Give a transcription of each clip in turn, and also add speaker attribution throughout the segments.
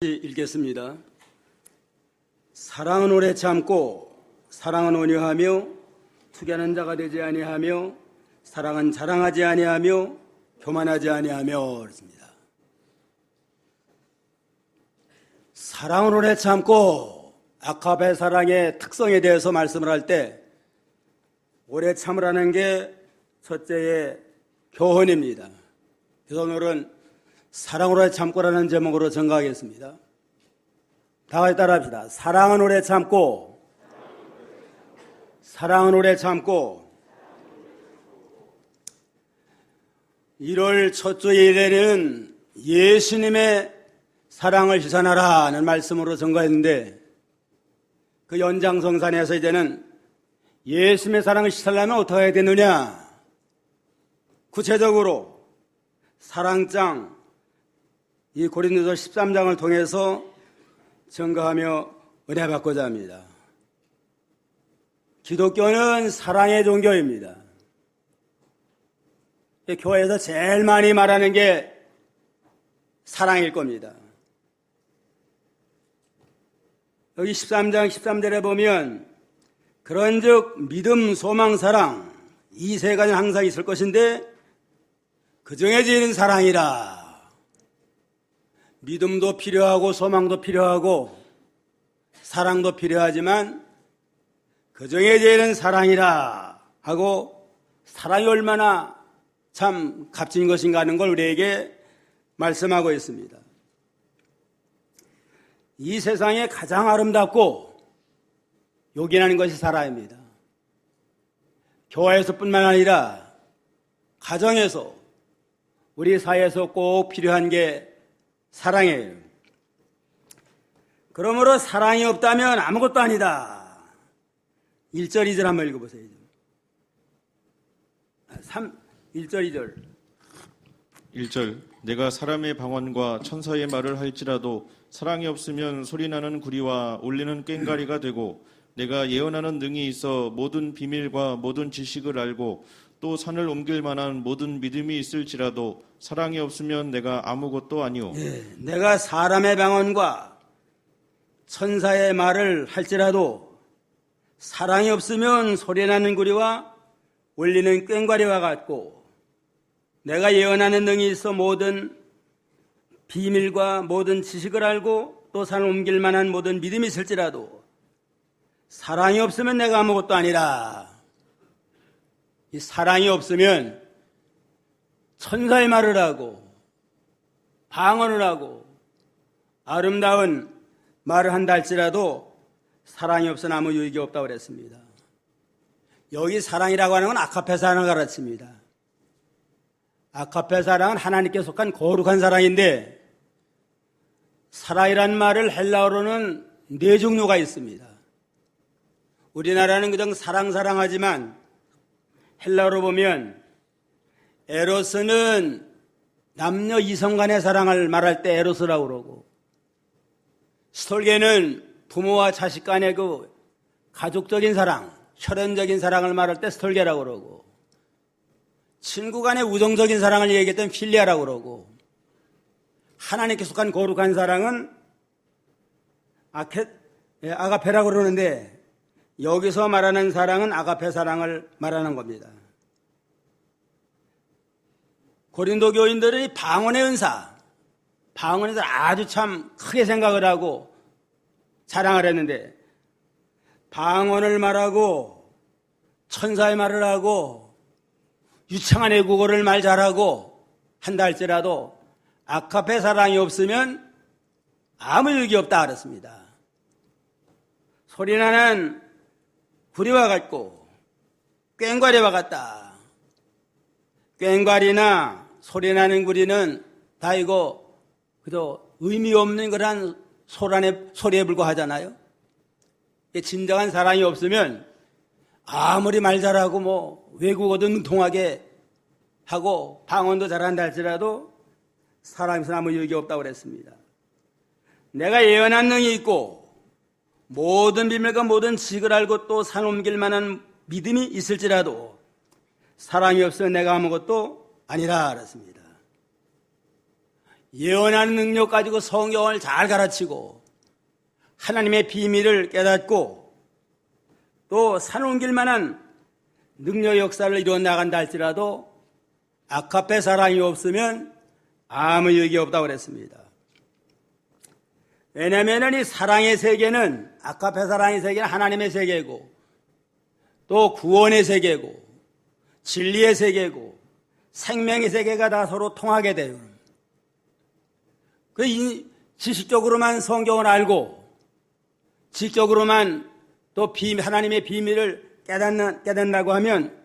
Speaker 1: 읽겠습니다. 사랑은 오래 참고 사랑은 온유하며 투기하는 자가 되지 아니하며 사랑은 자랑하지 아니하며 교만하지 아니하며 그렇습니다. 사랑은 오래 참고 아가페 사랑의 특성에 대해서 말씀을 할 때 오래 참으라는 게 첫째의 교훈입니다. 그래서 오늘은 사랑은 오래 참고라는 제목으로 전가하겠습니다. 다 같이 따라합시다. 사랑은 오래 참고, 사랑은 오래 참고. 1월 첫 주일에는 예수님의 사랑을 실천하라는 말씀으로 전가했는데 그 연장성산에서 이제는 예수님의 사랑을 실천하려면 어떻게 해야 되느냐? 구체적으로 사랑장 이 고린도서 13장을 통해서 전가하며 은혜 받고자 합니다. 기독교는 사랑의 종교입니다. 교회에서 제일 많이 말하는 게 사랑일 겁니다. 여기 13장 13절에 보면 그런즉 믿음, 소망, 사랑 이 세 가지는 항상 있을 것인데 그 중에 제일은 사랑이라. 믿음도 필요하고 소망도 필요하고 사랑도 필요하지만 그 중에 제일은 사랑이라 하고 사랑이 얼마나 참 값진 것인가 하는 걸 우리에게 말씀하고 있습니다. 이 세상에 가장 아름답고 요긴하는 것이 사랑입니다. 교회에서뿐만 아니라 가정에서 우리 사회에서 꼭 필요한 게 사랑이에요. 그러므로 사랑이 없다면 아무것도 아니다. 1절, 2절 한번 읽어보세요. 1절, 2절.
Speaker 2: 1절 내가 사람의 방언과 천사의 말을 할지라도 사랑이 없으면 소리나는 구리와 울리는 꽹과리가 되고 내가 예언하는 능이 있어 모든 비밀과 모든 지식을 알고 또 산을 옮길 만한 모든 믿음이 있을지라도 사랑이 없으면 내가 아무것도 아니오.
Speaker 1: 내가 사람의 방언과 천사의 말을 할지라도 사랑이 없으면 소리나는 구리와 울리는 꽹과리와 같고 내가 예언하는 능이 있어 모든 비밀과 모든 지식을 알고 또 산을 옮길 만한 모든 믿음이 있을지라도 사랑이 없으면 내가 아무것도 아니라. 이 사랑이 없으면 천사의 말을 하고 방언을 하고 아름다운 말을 한다 할지라도 사랑이 없으면 아무 유익이 없다고 그랬습니다. 여기 사랑이라고 하는 건 아가페 사랑을 가르칩니다. 아가페 사랑은 하나님께 속한 거룩한 사랑인데 사랑이란 말을 헬라어로는 네 종류가 있습니다. 우리나라는 그냥 사랑하지만 헬라어로 보면 에로스는 남녀 이성 간의 사랑을 말할 때 에로스라고 그러고 스톨게는 부모와 자식 간의 그 가족적인 사랑, 혈연적인 사랑을 말할 때 스톨게라고 그러고 친구 간의 우정적인 사랑을 얘기할 때는 필리아라고 그러고 하나님께 속한 거룩한 사랑은 아가페라고 그러는데 여기서 말하는 사랑은 아가페 사랑을 말하는 겁니다. 고린도 교인들이 방언의 은사, 방언에서 아주 참 크게 생각을 하고 자랑을 했는데 방언을 말하고 천사의 말을 하고 유창한 애국어를 말 잘하고 한다 할지라도 아가페 사랑이 없으면 아무 유익이 없다 그랬습니다. 소리나는 구리와 같고 꽹과리와 같다. 꽹과리나 소리나는 구리는 다 이거 그저 의미 없는 그런 소리에 불과하잖아요. 진정한 사랑이 없으면 아무리 말 잘하고 뭐 외국어도 능통하게 하고 방언도 잘한다 할지라도 사랑이 없으면 아무 유익이 없다고 그랬습니다. 내가 예언한 능이 있고 모든 비밀과 모든 지식을 알고 또 산 옮길 만한 믿음이 있을지라도 사랑이 없으면 내가 아무것도 아니라 그랬습니다. 예언하는 능력 가지고 성경을 잘 가르치고 하나님의 비밀을 깨닫고 또 산옮길 만한 능력 역사를 이루어 나간다 할지라도 아카페 사랑이 없으면 아무 유익이 없다고 그랬습니다. 왜냐하면 이 사랑의 세계는 아카페 사랑의 세계는 하나님의 세계고 또 구원의 세계고 진리의 세계고 생명의 세계가 다 서로 통하게 돼요. 그 지식적으로만 성경을 알고 지식적으로만 또 하나님의 비밀을 깨닫는다고 하면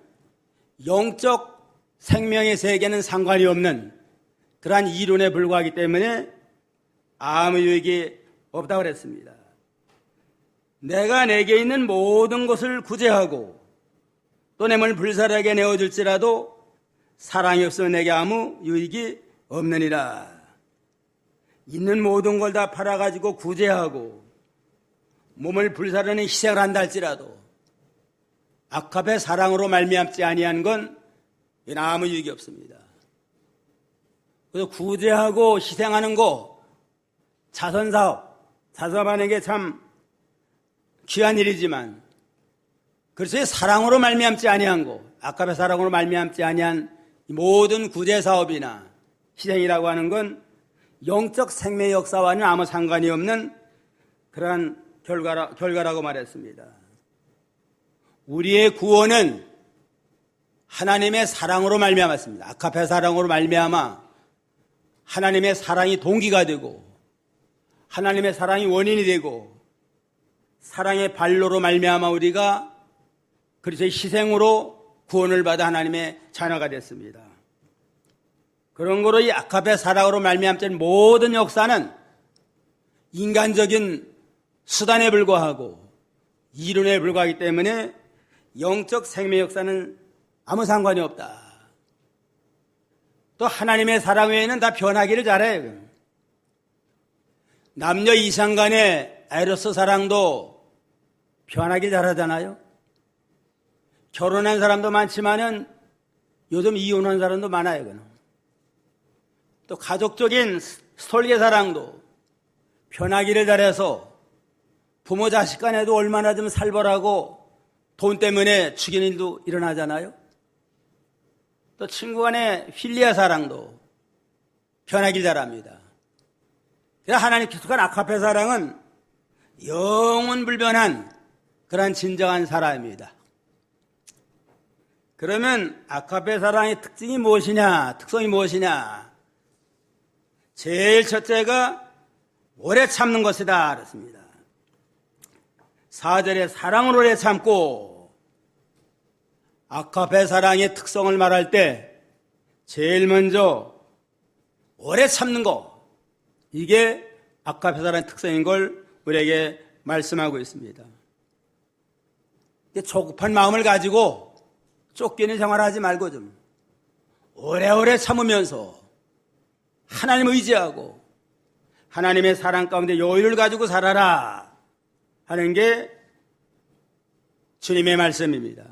Speaker 1: 영적 생명의 세계는 상관이 없는 그러한 이론에 불과하기 때문에 아무 유익이 없다고 그랬습니다. 내가 내게 있는 모든 것을 구제하고 또 내 몸을 불살하게 내어줄지라도 사랑이 없으면 내게 아무 유익이 없느니라. 있는 모든 걸 다 팔아가지고 구제하고 몸을 불사르는 희생을 한다 할지라도 아카페 사랑으로 말미암지 아니한 건 아무 유익이 없습니다. 그래서 구제하고 희생하는 거 자선사업하는 게 참 귀한 일이지만 그래서 사랑으로 말미암지 아니한 거 아카페 사랑으로 말미암지 아니한 모든 구제사업이나 희생이라고 하는 건 영적 생명의 역사와는 아무 상관이 없는 그러한 결과라고 말했습니다. 우리의 구원은 하나님의 사랑으로 말미암았습니다. 아카페 사랑으로 말미암아 하나님의 사랑이 동기가 되고 하나님의 사랑이 원인이 되고 사랑의 발로로 말미암아 우리가 그리스도의 희생으로 구원을 받아 하나님의 자녀가 됐습니다. 그런 거로 이 아카페 사랑으로 말미암는 모든 역사는 인간적인 수단에 불과하고 이론에 불과하기 때문에 영적 생명 역사는 아무 상관이 없다. 또 하나님의 사랑 외에는 다 변하기를 잘해요. 남녀 이상 간의 에로스 사랑도 변하기 잘하잖아요. 결혼한 사람도 많지만은 요즘 이혼한 사람도 많아요. 또 가족적인 설계 사랑도 변하기를 잘해서 부모 자식 간에도 얼마나 좀 살벌하고 돈 때문에 죽이는 일도 일어나잖아요. 또 친구 간의 필리아 사랑도 변하길 잘합니다. 그래서 하나님께서 한 아카페 사랑은 영원 불변한 그런 진정한 사랑입니다. 그러면 아카페 사랑의 특징이 무엇이냐, 특성이 무엇이냐? 제일 첫째가 오래 참는 것이다 그랬습니다. 4절에 사랑을 오래 참고 아카페 사랑의 특성을 말할 때 제일 먼저 오래 참는 거, 이게 아카페 사랑의 특성인 걸 우리에게 말씀하고 있습니다. 조급한 마음을 가지고 쫓기는 생활하지 말고 좀 오래오래 참으면서 하나님을 의지하고 하나님의 사랑 가운데 여유를 가지고 살아라 하는 게 주님의 말씀입니다.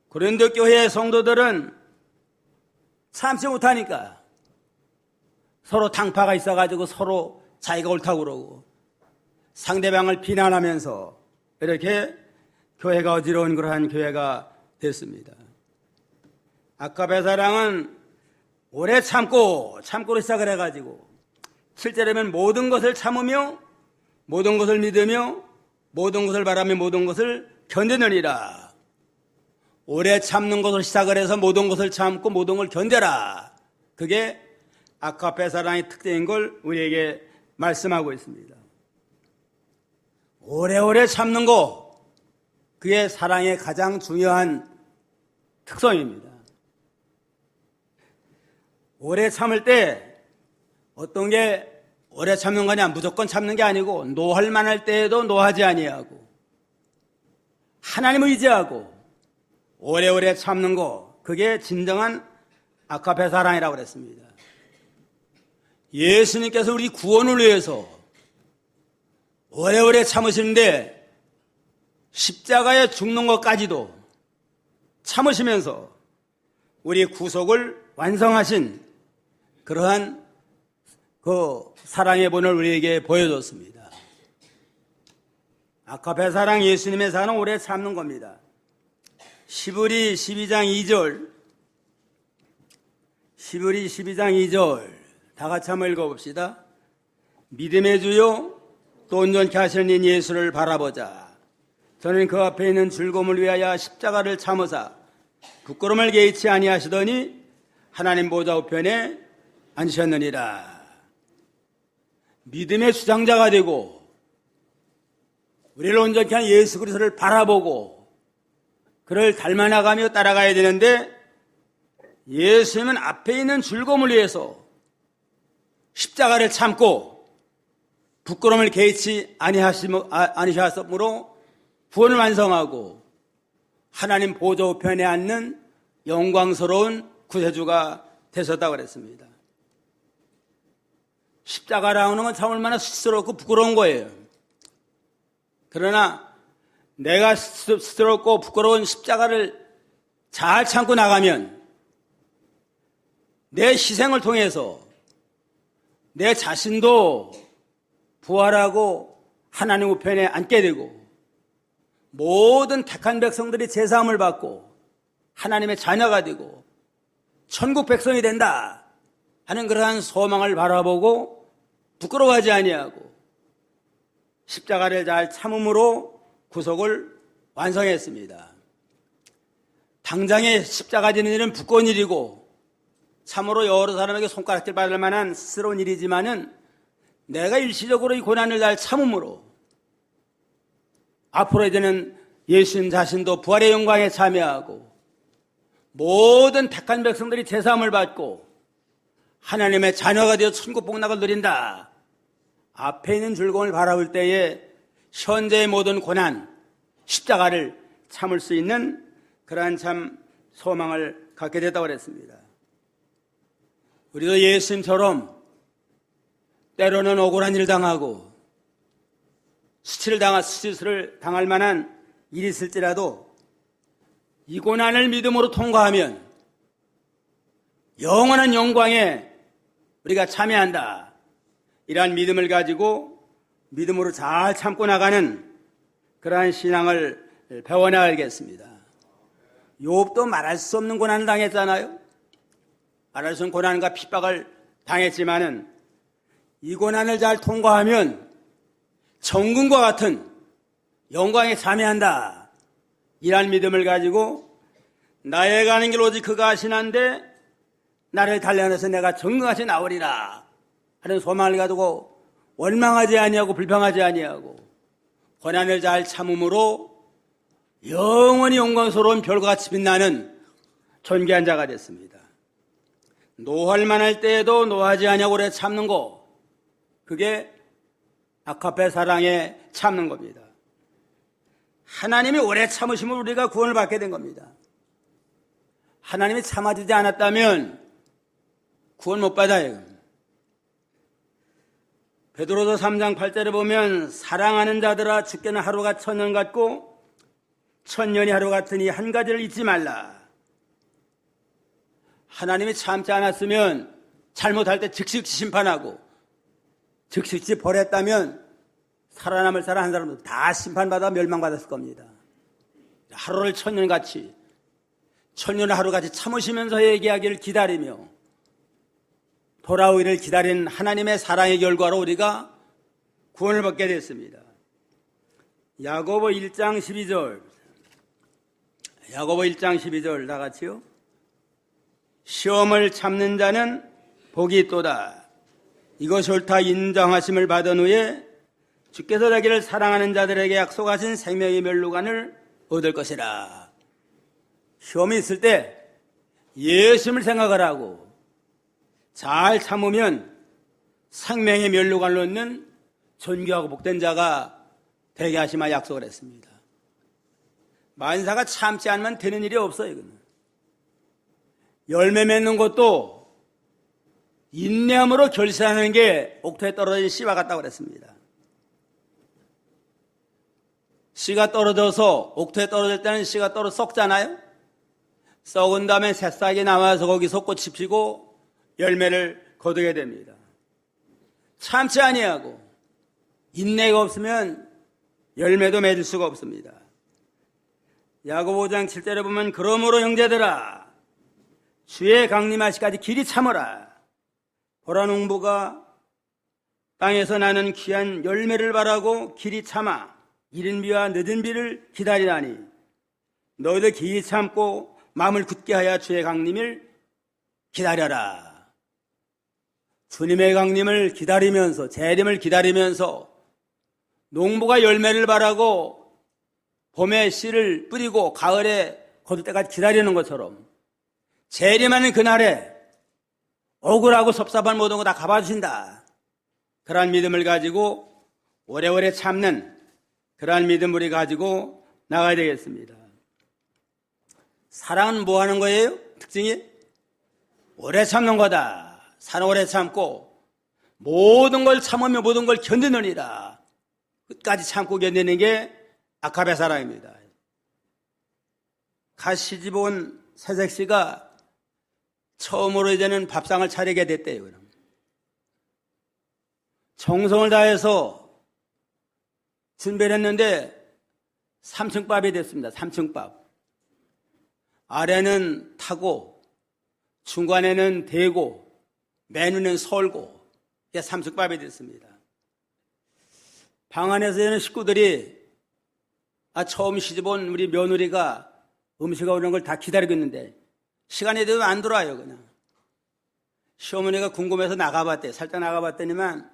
Speaker 1: 고린도 교회의 성도들은 참지 못하니까 서로 탕파가 있어가지고 서로 자기가 옳다고 그러고 상대방을 비난하면서 이렇게 교회가 어지러운 그러한 교회가 됐습니다. 아카페 사랑은 오래 참고로 시작을 해가지고 실제로는 모든 것을 참으며 모든 것을 믿으며 모든 것을 바라며 모든 것을 견디느니라. 오래 참는 것을 시작을 해서 모든 것을 참고 모든 걸 견뎌라. 그게 아카페 사랑의 특징인 걸 우리에게 말씀하고 있습니다. 오래오래 참는 거, 그게 사랑의 가장 중요한 특성입니다. 오래 참을 때 어떤 게 오래 참는 거냐, 무조건 참는 게 아니고 노할 만할 때에도 노하지 아니하고 하나님을 의지하고 오래오래 참는 거, 그게 진정한 아카페 사랑이라고 그랬습니다. 예수님께서 우리 구원을 위해서 오래오래 참으시는데 십자가에 죽는 것까지도 참으시면서 우리 구속을 완성하신 그러한 그 사랑의 본을 우리에게 보여줬습니다. 아카페 사랑 예수님의 사랑은 오래 참는 겁니다. 시브리 12장 2절, 시브리 12장 2절 다 같이 한번 읽어봅시다. 믿음의 주요 또 온전케 하시는 이 예수를 바라보자. 저는 그 앞에 있는 즐거움을 위하여 십자가를 참으사 부끄러움을 개의치 아니하시더니 하나님 보좌 우편에 앉으셨느니라. 믿음의 주장자가 되고 우리를 온전케 한 예수 그리스도를 바라보고 그를 닮아나가며 따라가야 되는데, 예수님은 앞에 있는 즐거움을 위해서 십자가를 참고 부끄러움을 개의치 아니하셨으므로 구원을 완성하고 하나님 보좌 우편에 앉는 영광스러운 구세주가 되셨다고 그랬습니다. 십자가라는 건 참 얼마나 스스럽고 부끄러운 거예요. 그러나 내가 스스럽고 부끄러운 십자가를 잘 참고 나가면 내 희생을 통해서 내 자신도 부활하고 하나님 우편에 앉게 되고 모든 택한 백성들이 제사함을 받고 하나님의 자녀가 되고 천국 백성이 된다 하는 그러한 소망을 바라보고 부끄러워하지 아니하고 십자가를 잘 참음으로 구속을 완성했습니다. 당장에 십자가 지는 일은 부끄러운 일이고 참으로 여러 사람에게 손가락질 받을 만한 스스러운 일이지만은 내가 일시적으로 이 고난을 잘 참음으로 앞으로 이제는 예수님 자신도 부활의 영광에 참여하고 모든 택한 백성들이 제사함을 받고 하나님의 자녀가 되어 천국 복락을 누린다. 앞에 있는 즐거움을 바라볼 때에 현재의 모든 고난, 십자가를 참을 수 있는 그러한 참 소망을 갖게 됐다고 그랬습니다. 우리도 예수님처럼 때로는 억울한 일을 당하고 수치를 당할 만한 일이 있을지라도 이 고난을 믿음으로 통과하면 영원한 영광에 우리가 참여한다. 이러한 믿음을 가지고 믿음으로 잘 참고 나가는 그러한 신앙을 배워나가겠습니다. 욥도 말할 수 없는 고난을 당했잖아요. 말할 수 없는 고난과 핍박을 당했지만은 이 고난을 잘 통과하면 정금과 같은 영광에 참여한다. 이러한 믿음을 가지고 나의 가는 길 오직 그가 하시는데 나를 단련해서 내가 정금같이 나오리라 하는 소망을 가지고 원망하지 아니하고 불평하지 아니하고 고난을 잘 참음으로 영원히 영광스러운 별과 같이 빛나는 존귀한 자가 됐습니다. 노할 만할 때에도 노하지 아니하고 오래 참는 거, 그게 아카페 사랑에 참는 겁니다. 하나님이 오래 참으시면 우리가 구원을 받게 된 겁니다. 하나님이 참아주지 않았다면 구원 못 받아요. 베드로서 3장 8절에 보면 사랑하는 자들아 주께는 하루가 1000년 같고 1000년이 하루 같으니 한 가지를 잊지 말라. 하나님이 참지 않았으면 잘못할 때 즉시 심판하고 즉시 벌했다면 살아남을 사람 한 사람도 다 심판받아 멸망받았을 겁니다. 하루를 1000년같이 1000년을 하루같이 참으시면서 얘기하기를 기다리며 돌아오기를 기다리는 하나님의 사랑의 결과로 우리가 구원을 받게 됐습니다. 야고보 1장 12절, 야고보 1장 12절 다 같이요. 시험을 참는 자는 복이 있도다. 이것이 옳다 인정하심을 받은 후에 주께서 자기를 사랑하는 자들에게 약속하신 생명의 멸류관을 얻을 것이라. 시험이 있을 때 예수님을 생각을 하고 잘 참으면 생명의 멸류관을 얻는 존귀하고 복된 자가 되게 하시마 약속을 했습니다. 만사가 참지 않으면 되는 일이 없어요. 이거는. 열매 맺는 것도 인내함으로 결실하는 게 옥토에 떨어진 씨와 같다고 그랬습니다. 씨가 떨어져서 옥토에 떨어질 때는 씨가 떨어 썩잖아요. 썩은 다음에 새싹이 나와서 거기서 꽃이 피고 열매를 거두게 됩니다. 참지 아니하고 인내가 없으면 열매도 맺을 수가 없습니다. 야고보 5장 7절에 보면 그러므로 형제들아 주의 강림하시까지 길이 참으라. 보라 농부가 땅에서 나는 귀한 열매를 바라고 길이 참아 이른 비와 늦은 비를 기다리라니 너희들 길이 참고 마음을 굳게 하여 주의 강림을 기다려라. 주님의 강림을 기다리면서 재림을 기다리면서 농부가 열매를 바라고 봄에 씨를 뿌리고 가을에 거둘 때까지 기다리는 것처럼 재림하는 그날에 억울하고 섭섭한 모든 거 다 갚아주신다. 그러한 믿음을 가지고 오래오래 참는 그러한 믿음을 우리 가지고 나가야 되겠습니다. 사랑은 뭐 하는 거예요? 특징이? 오래 참는 거다. 사랑 오래 참고 모든 걸 참으며 모든 걸 견디느니라. 끝까지 참고 견디는 게 아가페 사랑입니다. 갓 시집 온 새색 씨가 처음으로 이제는 밥상을 차리게 됐대요. 그럼. 정성을 다해서 준비를 했는데 3층밥이 됐습니다. 3층밥. 아래는 타고 중간에는 대고 맨위는 설고 이게 3층밥이 됐습니다. 방 안에서 있는 식구들이 처음 시집온 우리 며느리가 음식을 오는 걸 다 기다리고 있는데 시간이 되면 안 들어와요. 그냥 시어머니가 궁금해서 나가봤대요. 살짝 나가봤더니만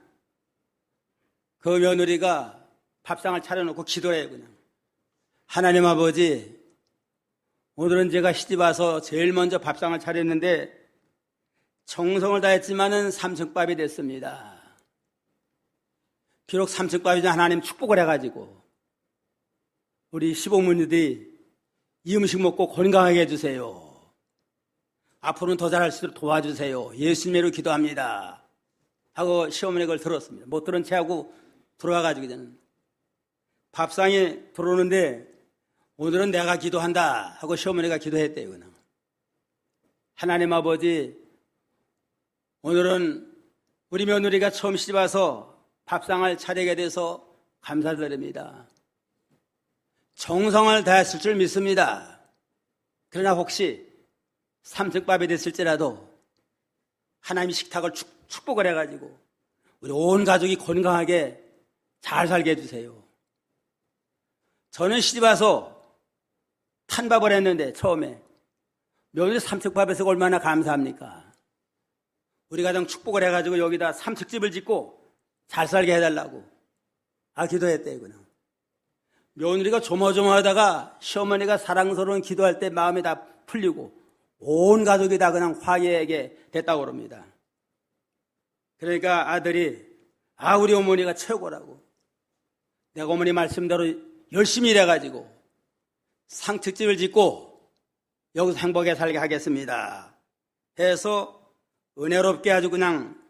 Speaker 1: 그 며느리가 밥상을 차려놓고 기도를 해요. 그냥 하나님 아버지, 오늘은 제가 시집 와서 제일 먼저 밥상을 차렸는데 정성을 다했지만은 3층밥이 됐습니다. 비록 3층밥이지만 하나님 축복을 해가지고 우리 시부모님들이 이 음식 먹고 건강하게 해주세요. 앞으로는 더 잘할 수 있도록 도와주세요. 예수님으로 기도합니다. 하고 시어머니가 그걸 들었습니다. 못 들은 채하고 들어와가지고 저는 밥상에 들어오는데 오늘은 내가 기도한다 하고 시어머니가 기도했대요. 그냥. 하나님 아버지, 오늘은 우리 며느리가 처음 시집 와서 밥상을 차리게 돼서 감사드립니다. 정성을 다했을 줄 믿습니다. 그러나 혹시 3층밥이 됐을지라도 하나님이 식탁을 축복을 해가지고 우리 온 가족이 건강하게 잘 살게 해주세요. 저는 시집 와서 탄밥을 했는데 처음에 며느리 3층밥에서 얼마나 감사합니까? 우리 가정 축복을 해가지고 여기다 3층집을 짓고 잘 살게 해달라고 기도했대요. 그냥. 며느리가 조마조마하다가 시어머니가 사랑스러운 기도할 때 마음이 다 풀리고 온 가족이 다 그냥 화해하게 됐다고 그럽니다. 그러니까 아들이 우리 어머니가 최고라고 내가 어머니 말씀대로 열심히 일해가지고 상특집을 짓고 여기서 행복하게 살게 하겠습니다 해서 은혜롭게 아주 그냥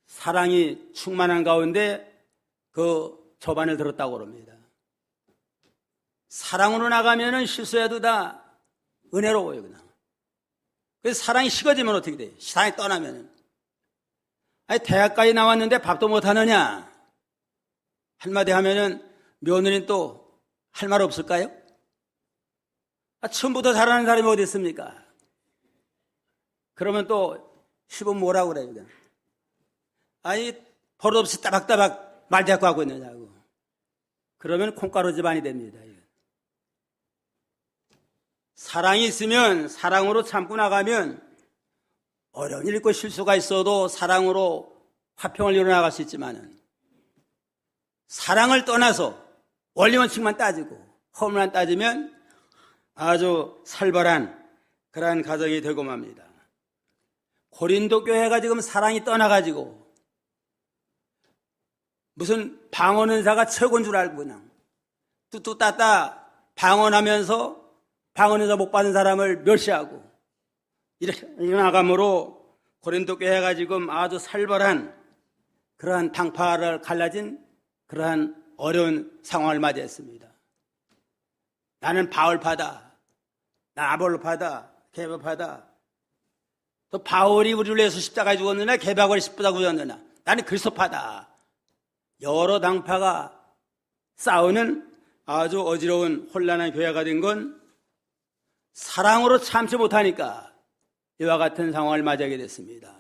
Speaker 1: 사랑이 충만한 가운데 그 저반을 들었다고 그럽니다. 사랑으로 나가면은 실수해도 다 은혜로워요. 그냥. 그래서 사랑이 식어지면 어떻게 돼요? 사랑이 떠나면은. 대학까지 나왔는데 밥도 못하느냐? 한마디 하면은 며느리는 또 할 말 없을까요? 처음부터 잘하는 사람이 어디 있습니까? 그러면 또 시부모 뭐라고 그래요? 그냥. 버릇없이 따박따박 말 대꾸 하고 있느냐고. 그러면 콩가루 집안이 됩니다. 사랑이 있으면 사랑으로 참고 나가면 어려운 일 있고 실수가 있어도 사랑으로 화평을 이뤄나갈 수 있지만은 사랑을 떠나서 원리원칙만 따지고 허물만 따지면 아주 살벌한 그러한 가정이 되고 맙니다. 고린도 교회가 지금 사랑이 떠나가지고 무슨 방언은사가 최고인 줄 알고 그냥 뚜뚜따따 방언하면서 방언에서 못 받은 사람을 멸시하고 이렇게 나감으로 고린도 교회가 지금 아주 살벌한 그러한 당파를 갈라진 그러한 어려운 상황을 맞이했습니다. 나는 바울파다, 나 아볼로파다, 케바파다. 또 바울이 우리를 위해서 십자가에 죽었느냐 개박을 10부다 죽었느냐 나는 그리스도파다. 여러 당파가 싸우는 아주 어지러운 혼란한 교회가 된 건 사랑으로 참지 못하니까 이와 같은 상황을 맞이하게 됐습니다.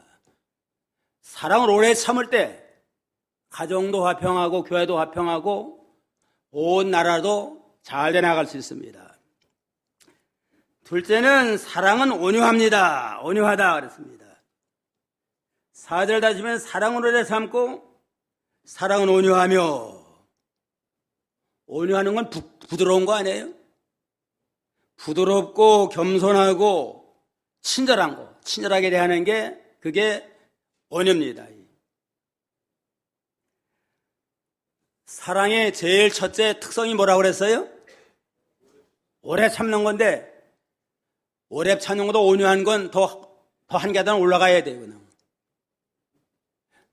Speaker 1: 사랑을 오래 참을 때 가정도 화평하고 교회도 화평하고 온 나라도 잘 돼 나갈 수 있습니다. 둘째는 사랑은 온유합니다. 온유하다 그랬습니다. 4절 다시 보면 사랑은 오래 참고 사랑은 온유하며. 온유하는 건 부드러운 거 아니에요? 부드럽고 겸손하고 친절한 거, 친절하게 대하는 게 그게 온유입니다. 사랑의 제일 첫째 특성이 뭐라고 그랬어요? 오래 참는 건데 오래 참는 것도 온유한 건 더 한 계단 올라가야 돼요. 그냥.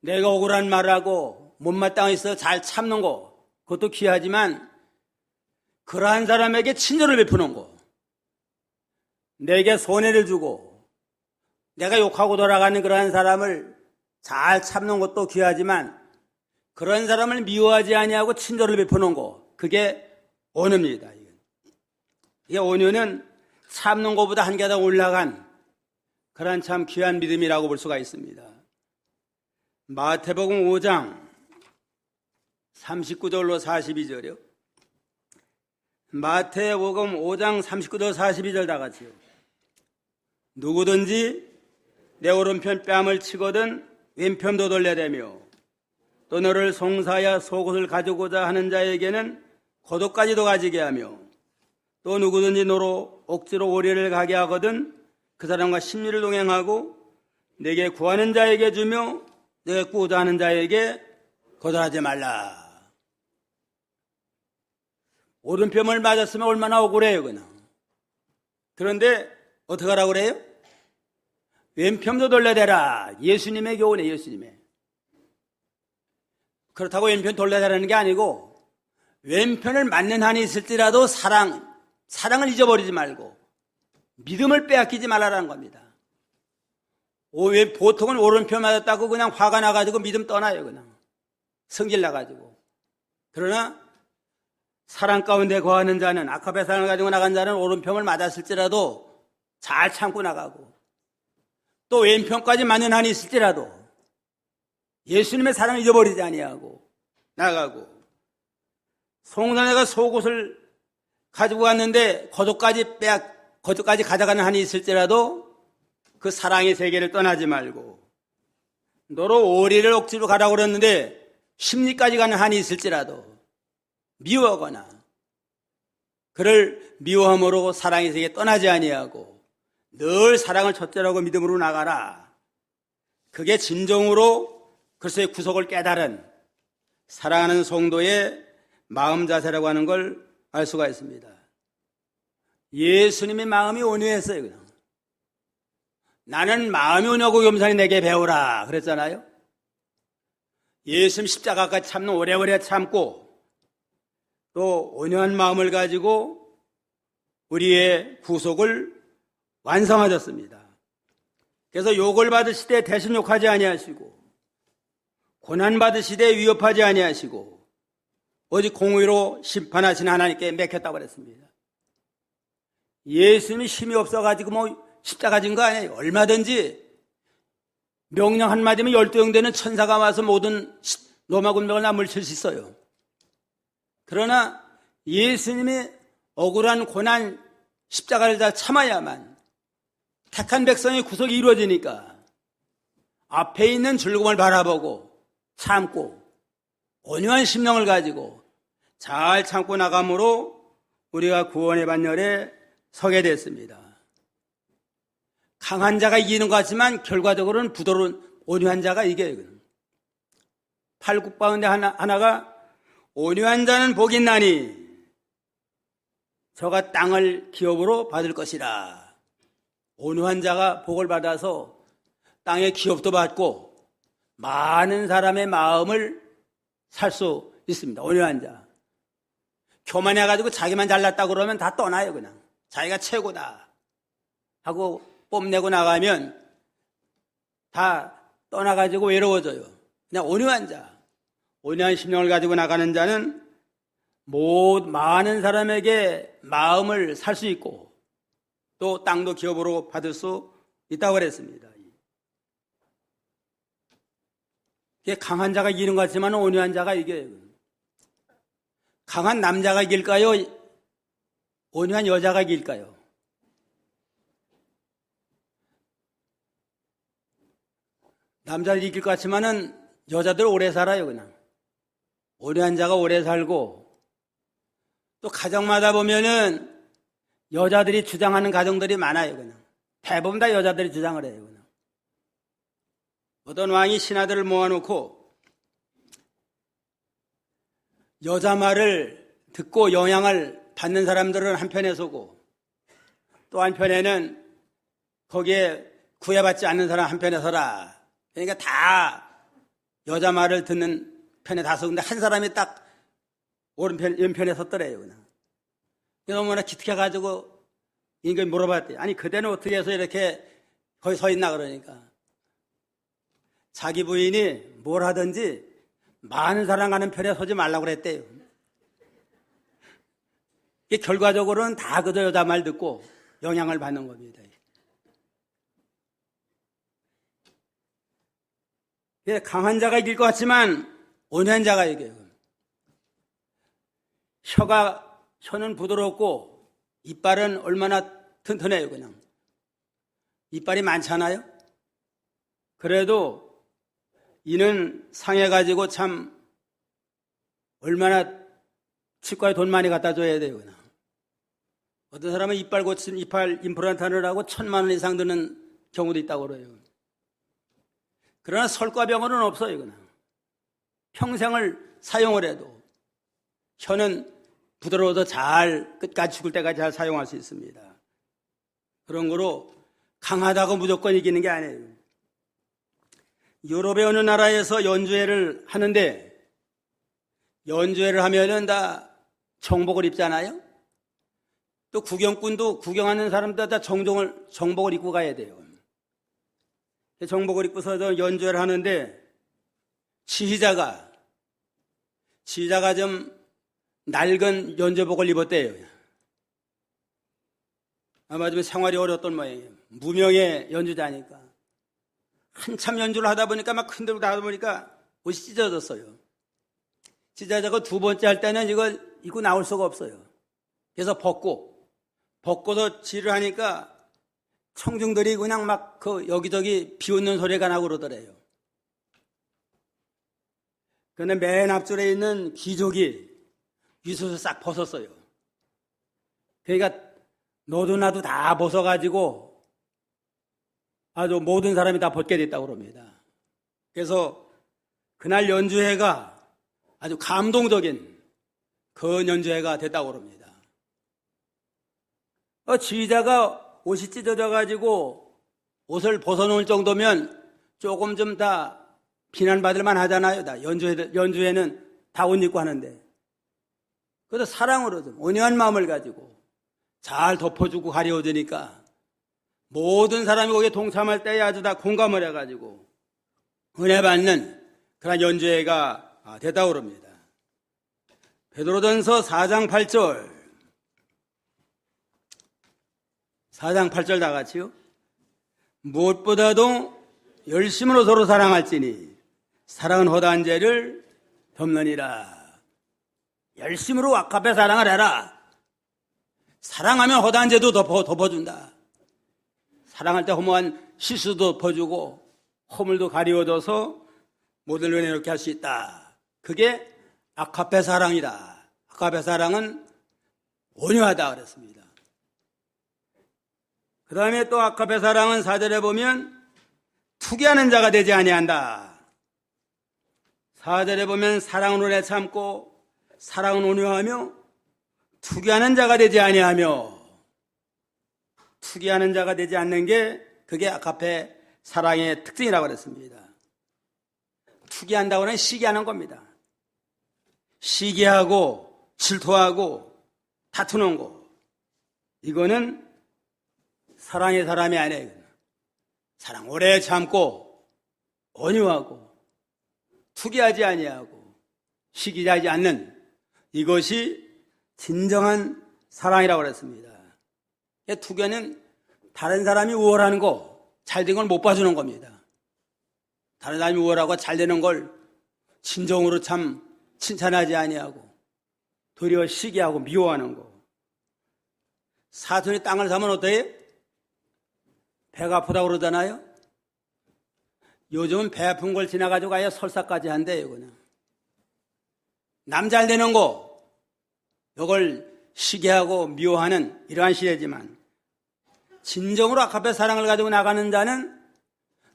Speaker 1: 내가 억울한 말을 하고 못마땅해서 잘 참는 거 그것도 귀하지만 그러한 사람에게 친절을 베푸는 거, 내게 손해를 주고 내가 욕하고 돌아가는 그러한 사람을 잘 참는 것도 귀하지만 그런 사람을 미워하지 아니하고 친절을 베푸는 거, 그게 온유입니다. 이게 온유는 참는 것보다 한 계단 올라간 그런 참 귀한 믿음이라고 볼 수가 있습니다. 마태복음 5장 39절로 42절이요. 마태복음 5장 39절 42절 다 같이요. 누구든지 내 오른편 뺨을 치거든 왼편도 돌려대며 또 너를 송사하여 속옷을 가지고자 하는 자에게는 겉옷까지도 가지게 하며 또 누구든지 너로 억지로 오리를 가게 하거든 그 사람과 심리를 동행하고 내게 구하는 자에게 주며 내가 꾸고자 하는 자에게 거절하지 말라. 오른편을 맞았으면 얼마나 억울해요, 그냥. 그런데 어떻게 하라고 그래요? 왼편도 돌려대라. 예수님의 교훈에 예수님의. 그렇다고 왼편 돌려대라는 게 아니고 왼편을 맞는 한이 있을지라도 사랑을 잊어버리지 말고 믿음을 빼앗기지 말라라는 겁니다. 보통은 오른편 맞았다고 그냥 화가 나가지고 믿음 떠나요, 그냥. 성질 나가지고. 그러나 사랑 가운데 거하는 자는, 악합의 사랑을 가지고 나간 자는 오른편을 맞았을지라도 잘 참고 나가고 또 왼편까지 맞는 한이 있을지라도 예수님의 사랑을 잊어버리지 아니하고 나가고, 송사자가 속옷을 가지고 갔는데 겉옷까지 가져가는 한이 있을지라도 그 사랑의 세계를 떠나지 말고, 너로 오리를 억지로 가라고 그랬는데 심리까지 가는 한이 있을지라도 미워하거나 그를 미워함으로 사랑의 세계에 떠나지 아니하고 늘 사랑을 첫째라고 믿음으로 나가라. 그게 진정으로 그리스도의 구속을 깨달은 사랑하는 성도의 마음 자세라고 하는 걸 알 수가 있습니다. 예수님의 마음이 온유했어요. 그냥. 나는 마음이 온유하고 겸손히 내게 배우라 그랬잖아요. 예수님 십자가까지 참는 오래오래 참고 또 온유한 마음을 가지고 우리의 구속을 완성하셨습니다. 그래서 욕을 받으시되 대신 욕하지 아니하시고 고난 받으시되 위협하지 아니하시고 오직 공의로 심판하시는 하나님께 맡겼다고 그랬습니다. 예수님이 힘이 없어가지고 십자가 진 거 아니에요. 얼마든지 명령 한마디면 12형 되는 천사가 와서 모든 로마 군병을 다 물칠 수 있어요. 그러나 예수님이 억울한 고난 십자가를 다 참아야만 택한 백성의 구속이 이루어지니까 앞에 있는 즐거움을 바라보고 참고 온유한 심령을 가지고 잘 참고 나감으로 우리가 구원의 반열에 서게 됐습니다. 강한 자가 이기는 것 같지만 결과적으로는 부드러운 온유한 자가 이겨요. 팔굽 가운데 하나가 온유한 자는 복이 있나니 저가 땅을 기업으로 받을 것이라. 온유한 자가 복을 받아서 땅의 기업도 받고 많은 사람의 마음을 살 수 있습니다. 온유한 자. 교만해가지고 자기만 잘났다고 그러면 다 떠나요. 그냥 자기가 최고다 하고 뽐내고 나가면 다 떠나가지고 외로워져요. 그냥 온유한 자, 온유한 심령을 가지고 나가는 자는 많은 사람에게 마음을 살 수 있고 또 땅도 기업으로 받을 수 있다고 그랬습니다. 이게 강한 자가 이기는 것 같지만 온유한 자가 이겨요. 강한 남자가 이길까요? 온유한 여자가 이길까요? 남자를 이길 것 같지만은 여자들 오래 살아요, 그냥. 온유한 자가 오래 살고, 또 가정마다 보면은 여자들이 주장하는 가정들이 많아요, 그냥. 대부분 다 여자들이 주장을 해요, 그냥. 어떤 왕이 신하들을 모아놓고 여자 말을 듣고 영향을 받는 사람들은 한편에 서고 또 한편에는 거기에 구애받지 않는 사람 한편에 서라. 그러니까 다 여자 말을 듣는 편에 다 서는데 한 사람이 딱 오른편, 왼편에 섰더래요. 그냥. 그래서 너무나 기특해가지고 인간이 물어봤대요. 아니, 그대는 어떻게 해서 이렇게 거기 서 있나 그러니까. 자기 부인이 뭘 하든지 많은 사랑하는 편에 서지 말라고 그랬대요. 이게 결과적으로는 다 그저 여자 말 듣고 영향을 받는 겁니다. 강한 자가 이길 것 같지만 온유한 자가 이겨요. 혀는 부드럽고 이빨은 얼마나 튼튼해요, 그냥. 이빨이 많잖아요? 그래도 이는 상해가지고 참 얼마나 치과에 돈 많이 갖다 줘야 돼요, 그냥. 어떤 사람은 이빨 임플란트 하느라고 1,000만 원 이상 드는 경우도 있다고 그래요. 그러나 설과병원은 없어요, 그냥. 평생을 사용을 해도 혀는 부드러워서 잘 끝까지 죽을 때까지 잘 사용할 수 있습니다. 그런 거로 강하다고 무조건 이기는 게 아니에요. 유럽의 어느 나라에서 연주회를 하는데 연주회를 하면은 다 정복을 입잖아요. 또 구경꾼도 구경하는 사람들 다 정복을 입고 가야 돼요. 정복을 입고서 연주회를 하는데 지휘자가 좀 낡은 연주복을 입었대요. 아마 좀 생활이 어려웠던 모양이에요. 무명의 연주자니까. 한참 연주를 하다 보니까 막 흔들고 하다 보니까 옷이 찢어졌어요. 찢어져서 두 번째 할 때는 이걸 입고 나올 수가 없어요. 그래서 벗고서 지휘를 하니까 청중들이 그냥 막 여기저기 비웃는 소리가 나고 그러더래요. 그런데 맨 앞줄에 있는 귀족이 위옷을 싹 벗었어요. 그러니까 너도 나도 다 벗어가지고 아주 모든 사람이 다 벗게 됐다고 그럽니다. 그래서 그날 연주회가 아주 감동적인 그런 연주회가 됐다고 그럽니다. 지휘자가 옷이 찢어져가지고 옷을 벗어놓을 정도면 조금 좀 다 비난받을 만 하잖아요. 다 연주회는 다 옷 입고 하는데. 그래서 사랑으로 좀 온유한 마음을 가지고 잘 덮어주고 가려워주니까 모든 사람이 거기에 동참할 때에 아주 다 공감을 해가지고 은혜 받는 그런 연주회가 됐다고 그럽니다. 베드로전서 4장 8절 4장 8절 다 같이요. 무엇보다도 열심으로 서로 사랑할지니 사랑은 허다한 죄를 덮느니라. 열심으로 아카페 사랑을 해라. 사랑하면 허다한 죄도 덮어준다. 사랑할 때 허무한 실수도 덮어주고 허물도 가리워줘서 모든 은혜롭게 할 수 있다. 그게 아카페 사랑이다. 아카페 사랑은 온유하다 그랬습니다. 그 다음에 또 아카페 사랑은 4절에 보면 투기하는 자가 되지 아니한다. 4절에 보면 사랑은 오래 참고 사랑은 온유하며 투기하는 자가 되지 아니하며 투기하는 자가 되지 않는 게 그게 아카페 사랑의 특징이라고 그랬습니다. 투기한다고 하는 시기하는 겁니다. 시기하고 질투하고 다투는 거 이거는 사랑의 사람이 아니에요. 사랑 오래 참고 온유하고 투기하지 아니하고 시기하지 않는 이것이 진정한 사랑이라고 그랬습니다. 투기는 다른 사람이 우월하는 거, 잘된 걸 못 봐주는 겁니다. 다른 사람이 우월하고 잘되는 걸 진정으로 참 칭찬하지 아니하고 도리어 시기하고 미워하는 거. 사촌이 땅을 사면 어때요? 배가 아프다고 그러잖아요. 요즘은 배 아픈 걸 지나가지고 아예 설사까지 한대요. 그냥 남 잘 되는 거 이걸 시기하고 미워하는 이러한 시대지만, 진정으로 아카페 사랑을 가지고 나가는 자는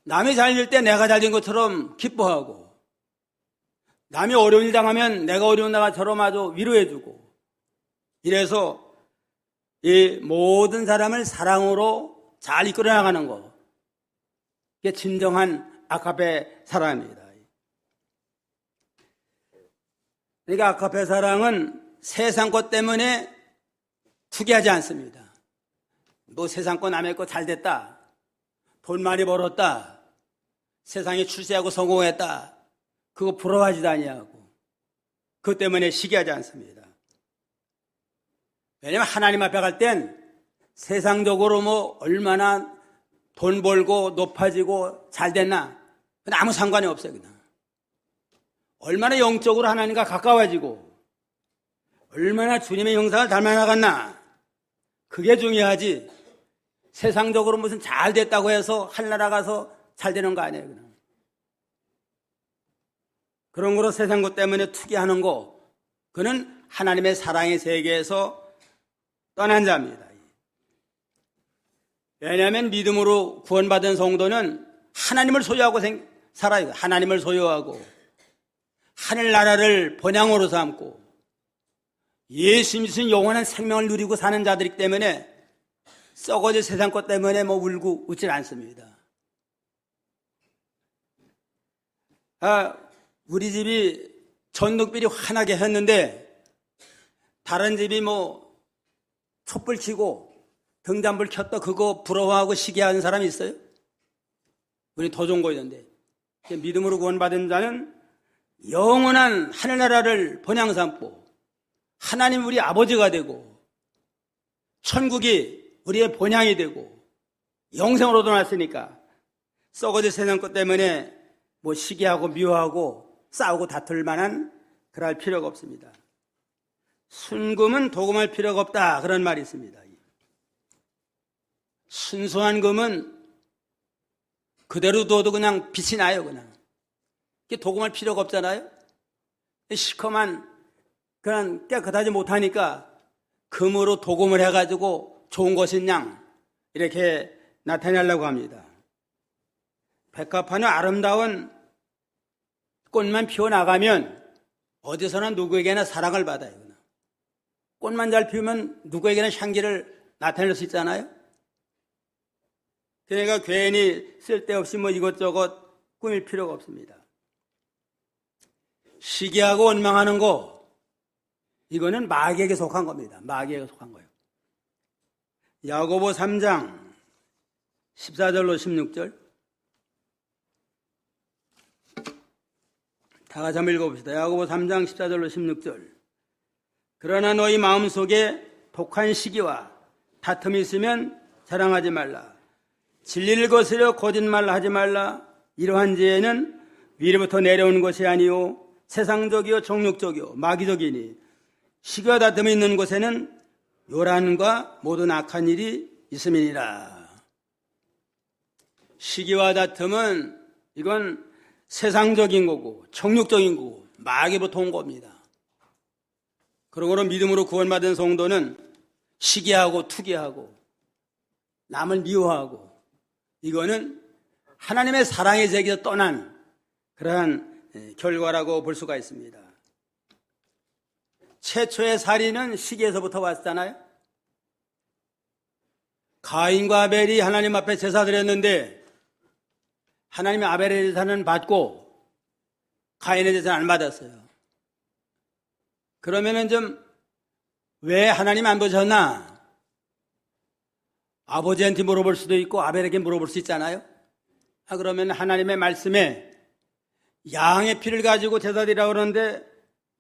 Speaker 1: 남이 잘 될 때 내가 잘 된 것처럼 기뻐하고, 남이 어려운 일 당하면 내가 어려운 나가처럼 아주 위로해주고, 이래서 이 모든 사람을 사랑으로 잘 이끌어 나가는 거, 이게 진정한 아카페 사랑입니다. 그러니까 아카페 사랑은 세상 것 때문에 투기하지 않습니다. 뭐 세상 거 남의 거 잘 됐다, 돈 많이 벌었다, 세상에 출세하고 성공했다, 그거 부러워하지도 아니하고 그것 때문에 시기하지 않습니다. 왜냐하면 하나님 앞에 갈 땐 세상적으로 뭐 얼마나 돈 벌고 높아지고 잘 됐나 그건 아무 상관이 없어요. 그냥 얼마나 영적으로 하나님과 가까워지고 얼마나 주님의 형상을 닮아 나갔나, 그게 중요하지 세상적으로 무슨 잘 됐다고 해서 하늘나라 가서 잘 되는 거 아니에요. 그냥 그런 거로 세상 것 때문에 투기하는 거, 그는 하나님의 사랑의 세계에서 떠난 자입니다. 왜냐하면 믿음으로 구원받은 성도는 하나님을 소유하고 살아요. 하나님을 소유하고 하늘나라를 본향으로 삼고 예수 믿으신 영원한 생명을 누리고 사는 자들이기 때문에 썩어질 세상 것 때문에 뭐 울고 웃질 않습니다. 우리 집이 전등불이 환하게 했는데 다른 집이 뭐 촛불 켜고 등잔불 켰다 그거 부러워하고 시기하는 사람이 있어요? 우리 더 좋은 거 있는데, 믿음으로 구원받은 자는 영원한 하늘나라를 본향 삼고 하나님 우리 아버지가 되고 천국이 우리의 본향이 되고 영생으로 돌아왔으니까 썩어질 세상 것 때문에 뭐 시기하고 미워하고 싸우고 다툴 만한 그럴 필요가 없습니다. 순금은 도금할 필요가 없다, 그런 말이 있습니다. 순수한 금은 그대로 둬도 그냥 빛이 나요. 그냥 이게 도금할 필요가 없잖아요. 시커먼 그냥 깨끗하지 못하니까 금으로 도금을 해가지고 좋은 것인 양 이렇게 나타내려고 합니다. 백합화는 아름다운 꽃만 피어나가면 어디서나 누구에게나 사랑을 받아요. 꽃만 잘 피우면 누구에게나 향기를 나타낼 수 있잖아요. 그러니까 괜히 쓸데없이 뭐 이것저것 꾸밀 필요가 없습니다. 시기하고 원망하는 거, 이거는 마귀에게 속한 겁니다. 마귀에게 속한 거예요. 야고보 3장 14절로 16절 다 같이 한번 읽어봅시다. 야고보 3장 14절로 16절. 그러나 너희 마음속에 독한 시기와 다툼이 있으면 자랑하지 말라. 진리를 거스려 거짓말을 하지 말라. 이러한 죄는 위로부터 내려오는 것이 아니요 세상적이요 정욕적이요 마귀적이니 시기와 다툼이 있는 곳에는 요란과 모든 악한 일이 있음이니라. 시기와 다툼은 이건 세상적인 거고 정욕적인 거고 마귀부터 온 겁니다. 그러므로 믿음으로 구원받은 성도는 시기하고 투기하고 남을 미워하고 이거는 하나님의 사랑의 세계에서 떠난 그러한 결과라고 볼 수가 있습니다. 최초의 살인은 시기에서부터 왔잖아요. 가인과 아벨이 하나님 앞에 제사 드렸는데 하나님이 아벨의 제사는 받고 가인의 제사는 안 받았어요. 그러면은 좀 왜 하나님 안 보셨나? 아버지한테 물어볼 수도 있고 아벨에게 물어볼 수 있잖아요. 그러면 하나님의 말씀에 양의 피를 가지고 제사드리라고 그러는데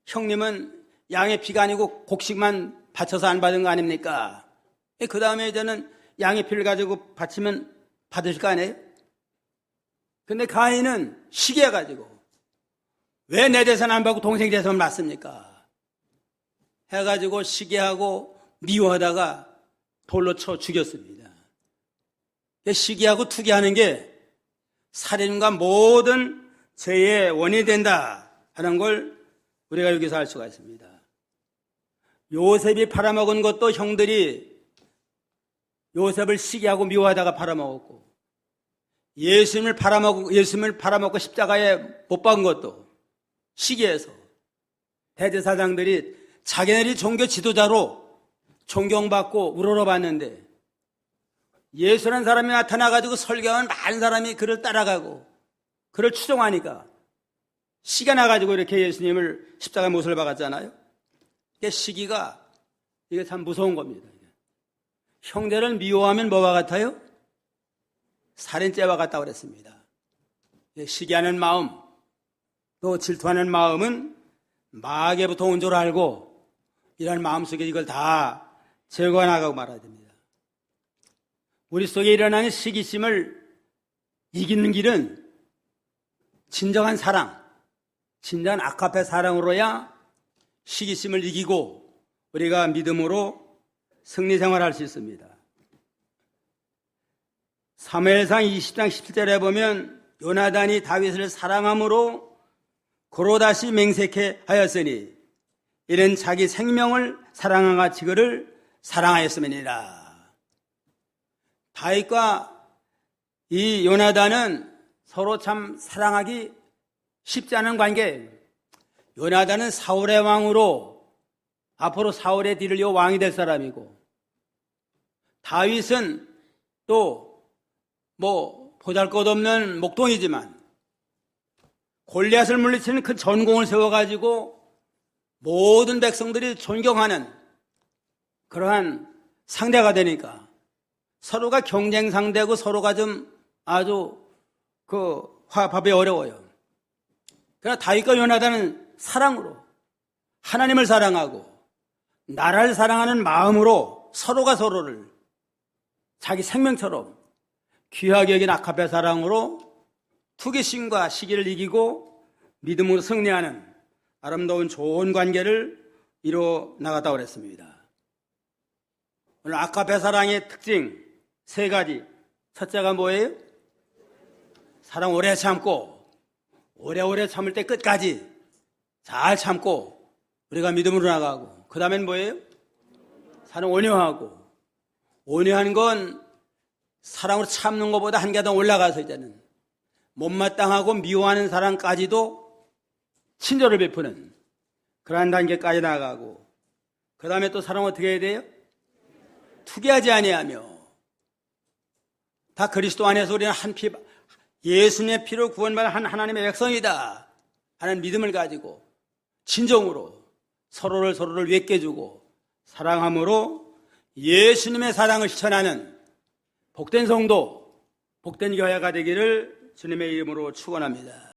Speaker 1: 형님은 양의 피가 아니고 곡식만 바쳐서 안 받은 거 아닙니까? 그 다음에 이제는 양의 피를 가지고 바치면 받으실 거 아니에요? 근데 가인은 시기해가지고 왜 내 재산 안 받고 동생 재산을 받습니까? 해가지고 시기하고 미워하다가 돌로 쳐 죽였습니다. 시기하고 투기하는 게 살인과 모든 죄의 원인이 된다 하는 걸 우리가 여기서 알 수가 있습니다. 요셉이 팔아먹은 것도 형들이 요셉을 시기하고 미워하다가 팔아먹었고, 예수님을 팔아먹고 십자가에 못 박은 것도 시기해서 대제사장들이 자기네들이 종교 지도자로 존경받고 우러러봤는데 예수라는 사람이 나타나가지고 설교하면 많은 사람이 그를 따라가고 그를 추종하니까 시가 나가지고 이렇게 예수님을 십자가에 못을 박았잖아요. 이게 시기가 이게 참 무서운 겁니다. 형제를 미워하면 뭐와 같아요? 살인죄와 같다고 그랬습니다. 시기하는 마음, 또 질투하는 마음은 마귀부터 온 줄 알고 이런 마음속에 이걸 다 제거해 나가고 말아야 됩니다. 우리 속에 일어나는 시기심을 이기는 길은 진정한 사랑, 진정한 아카페 사랑으로야 시기심을 이기고 우리가 믿음으로 승리 생활할 수 있습니다. 사무엘상 20장 17절에 보면 요나단이 다윗을 사랑함으로 고로다시 맹세케 하였으니 이는 자기 생명을 사랑한 같이 그를 사랑하였음이니라. 다윗과 이 요나단은 서로 참 사랑하기 쉽지 않은 관계예요. 요나단은 사울의 왕으로 앞으로 사울의 뒤를 이어 왕이 될 사람이고, 다윗은 또 보잘것없는 목동이지만 골리앗을 물리치는 큰 전공을 세워가지고 모든 백성들이 존경하는 그러한 상대가 되니까 서로가 경쟁 상대고 서로가 좀 아주 화합이 어려워요. 그러나 다윗과 요나단은 사랑으로 하나님을 사랑하고 나라를 사랑하는 마음으로 서로가 서로를 자기 생명처럼 귀하게 여긴 아카페 사랑으로 투기심과 시기를 이기고 믿음으로 승리하는 아름다운 좋은 관계를 이루어 나갔다고 그랬습니다. 오늘 아카페 사랑의 특징 3가지. 첫째가 뭐예요? 사랑 오래 참고, 오래오래 참을 때 끝까지 잘 참고 우리가 믿음으로 나가고, 그 다음엔 뭐예요? 사랑 온유하고, 온유한 건 사랑으로 참는 것보다 한 계단 올라가서 이제는 못마땅하고 미워하는 사람까지도 친절을 베푸는 그러한 단계까지 나가고, 그 다음에 또 사랑 어떻게 해야 돼요? 투기하지 아니하며, 다 그리스도 안에서 우리는 예수님의 피로 구원받은 한 하나님의 백성이다 하는 믿음을 가지고 진정으로 서로를 위해주고 사랑함으로 예수님의 사랑을 실천하는 복된 성도, 복된 교회가 되기를 주님의 이름으로 축원합니다.